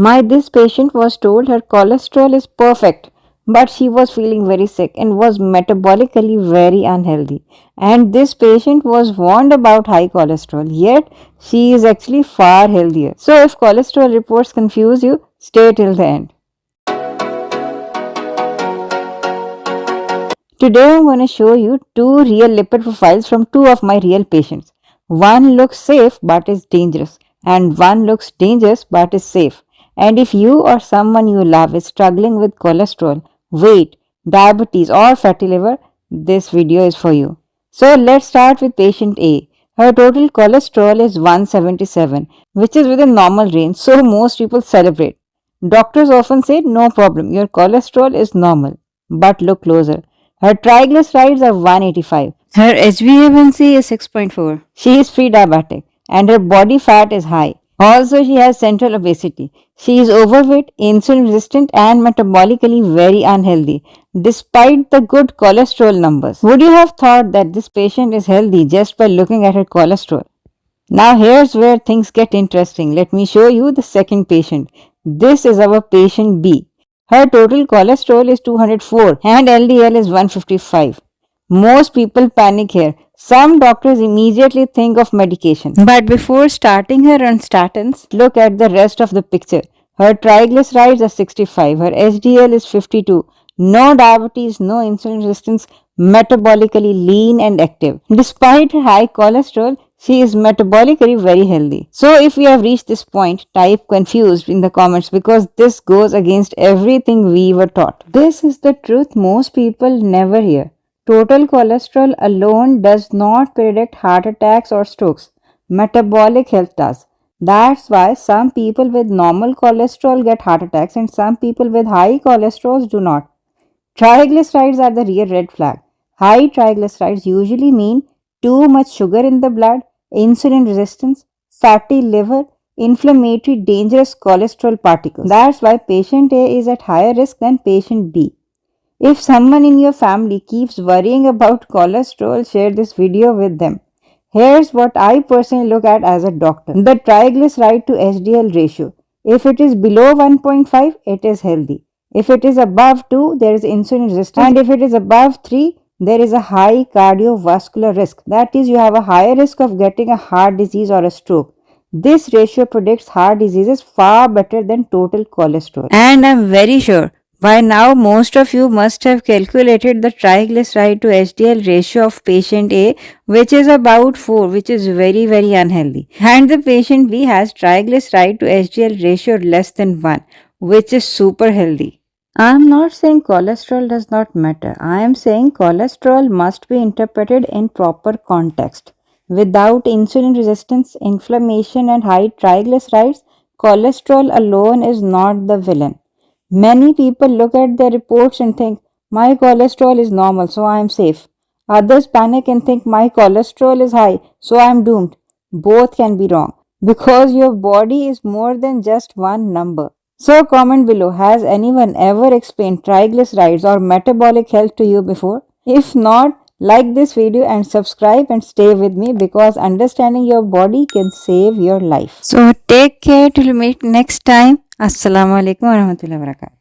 My this patient was told her cholesterol is perfect, but she was feeling very sick and was metabolically very unhealthy. And this patient was warned about high cholesterol, yet she is actually far healthier. So if cholesterol reports confuse you, stay till the end. Today I'm going to show you two real lipid profiles from two of my real patients. One looks safe but is dangerous, and one looks dangerous but is safe. And if you or someone you love is struggling with cholesterol, weight, diabetes or fatty liver, this video is for you. So let's start with patient A. Her total cholesterol is 177, which is within normal range, so most people celebrate. Doctors often say no problem, your cholesterol is normal. But look closer. Her triglycerides are 185. Her HbA1c is 6.4. She is pre-diabetic and her body fat is high. Also, she has central obesity. She is overweight, insulin resistant and metabolically very unhealthy despite the good cholesterol numbers. Would you have thought that this patient is healthy just by looking at her cholesterol? Now here's where things get interesting. Let me show you the second patient. This is our patient B. Her total cholesterol is 204 and LDL is 155. Most people panic here. Some doctors immediately think of medication. But before starting her on statins, look at the rest of the picture. Her triglycerides are 65, her HDL is 52, no diabetes, no insulin resistance, metabolically lean and active. Despite her high cholesterol, she is metabolically very healthy. So if you have reached this point, type confused in the comments because this goes against everything we were taught. This is the truth most people never hear. Total cholesterol alone does not predict heart attacks or strokes. Metabolic health does. That's why some people with normal cholesterol get heart attacks and some people with high cholesterol do not. Triglycerides are the real red flag. High triglycerides usually mean too much sugar in the blood, insulin resistance, fatty liver, inflammatory dangerous cholesterol particles. That's why patient A is at higher risk than patient B. If someone in your family keeps worrying about cholesterol, share this video with them. Here's what I personally look at as a doctor. The triglyceride to HDL ratio. If it is below 1.5, it is healthy. If it is above 2, there is insulin resistance. And if it is above 3, there is a high cardiovascular risk. That is, you have a higher risk of getting a heart disease or a stroke. This ratio predicts heart diseases far better than total cholesterol. And I'm very sure by now most of you must have calculated the triglyceride to HDL ratio of patient A, which is about 4, which is very unhealthy. And the patient B has triglyceride to HDL ratio less than 1, which is super healthy. I am not saying cholesterol does not matter. I am saying cholesterol must be interpreted in proper context. Without insulin resistance, inflammation and high triglycerides, cholesterol alone is not the villain. Many people look at their reports and think, my cholesterol is normal, so I am safe. Others panic and think my cholesterol is high, so I am doomed. Both can be wrong because your body is more than just one number. So comment below, has anyone ever explained triglycerides or metabolic health to you before? If not, like this video and subscribe and stay with me because understanding your body can save your life. So take care till we meet next time. Assalamu alaikum warahmatullahi wabarakatuh.